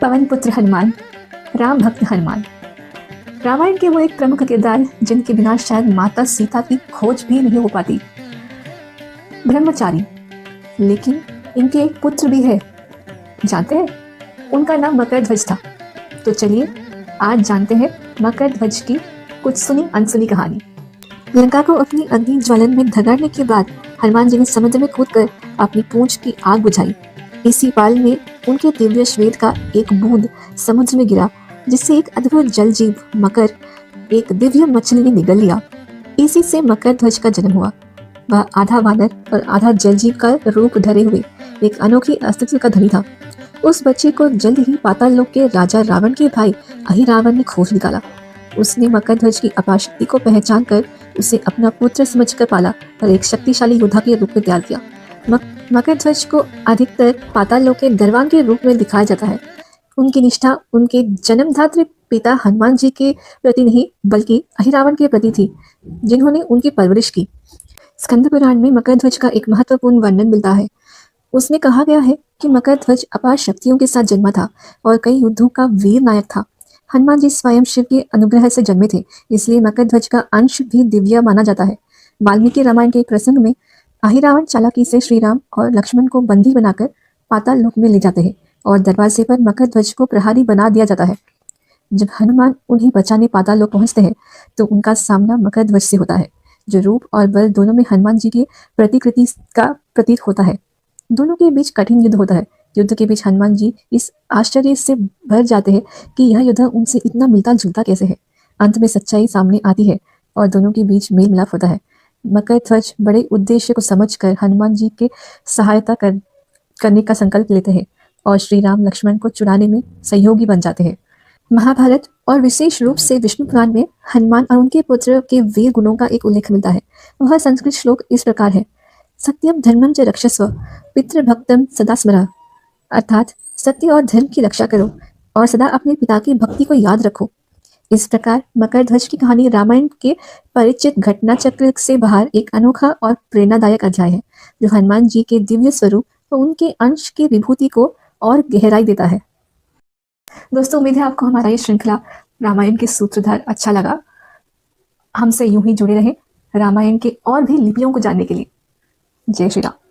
पवन पुत्र हनुमान, राम भक्त हनुमान। रामायण के वो एक प्रमुख किरदार जिनके बिना शायद माता सीता की खोज भी नहीं हो पाती। ब्रह्मचारी, लेकिन इनके एक पुत्र भी है। जानते हैं, उनका नाम मकरध्वज था। तो चलिए आज जानते हैं मकरध्वज की कुछ सुनी अनसुनी कहानी। लंका को अपनी अग्नि ज्वलन में धगाड़ने के बाद हनुमान जी ने समुद्र में कूदकर अपनी पूंछ की आग बुझाई। इसी पाल में उनके दिव्य श्वेत का एक बूंद समुद्र में गिरा, जिससे एक अद्भुत जल जीव मकर एक दिव्य मछली ने निगल लिया। इसी से मकरध्वज का जन्म हुआ। वह आधा वानर और आधा जल जीव का रूप धरे हुए एक अनोखी अस्तित्व का धनी था। उस बच्चे को जल्द ही पाताल लोक के राजा रावण के भाई अहिरावण ने खोज निकाला। उसने मकरध्वज की अपार शक्ति को पहचान कर उसे अपना पुत्र समझकर पाला और एक शक्तिशाली योद्धा के रूप में तैयार किया। मकरध्वज को अधिकतर पाताल लोक के गरवान के रूप में दिखाया जाता है। उनकी निष्ठा उनके जन्मदात्री पिता हनुमान जी के प्रति नहीं बल्कि अहिरावण के प्रति थी, जिन्होंने उनकी परवरिश की। स्कंद पुराण में मकरध्वज का एक महत्वपूर्ण वर्णन मिलता है। उसमें कहा गया है कि मकरध्वज अपार शक्तियों के साथ जन्मा था और कई युद्धों का वीर नायक था। हनुमान जी स्वयं शिव के अनुग्रह से जन्मे थे, इसलिए मकरध्वज का अंश भी दिव्य माना जाता है। वाल्मीकि रामायण के एक प्रसंग में अहिरावण चालाकी से श्री राम और लक्ष्मण को बंदी बनाकर पाताल लोक में ले जाते हैं और दरवाजे पर मकरध्वज को प्रहरी बना दिया जाता है। जब हनुमान उन्हें बचाने पाताल लोक पहुंचते हैं तो उनका सामना मकरध्वज से होता है, जो रूप और बल दोनों में हनुमान जी की प्रतिकृति का प्रतीक होता है। दोनों के बीच कठिन युद्ध होता है। युद्ध के बीच हनुमान जी इस आश्चर्य से भर जाते हैं कि यह युद्ध उनसे इतना मिलता जुलता कैसे है। अंत में सच्चाई सामने आती है और दोनों के बीच मेल मिलाप होता है। मकरध्वज बड़े उद्देश्य को समझकर हनुमान जी के सहायता करने का संकल्प लेते हैं और श्री राम लक्ष्मण को छुड़ाने में सहयोगी बन जाते हैं। महाभारत और विशेष रूप से विष्णु पुराण में हनुमान और उनके पुत्र के वीर गुणों का एक उल्लेख मिलता है। वह संस्कृत श्लोक इस प्रकार है: सत्यम धर्मम च रक्षस्व पितृभक्तम सदा स्मरा, अर्थात सत्य और धर्म की रक्षा करो और सदा अपने पिता की भक्ति को याद रखो। इस प्रकार मकरध्वज की कहानी रामायण के परिचित घटना चक्र से बाहर एक अनोखा और प्रेरणादायक अध्याय है, जो हनुमान जी के दिव्य स्वरूप और उनके अंश की विभूति को और गहराई देता है। दोस्तों, उम्मीद है आपको हमारा ये श्रृंखला रामायण के सूत्रधार अच्छा लगा। हमसे यूं ही जुड़े रहें रामायण के और भी लिपियों को जानने के लिए। जय श्री राम।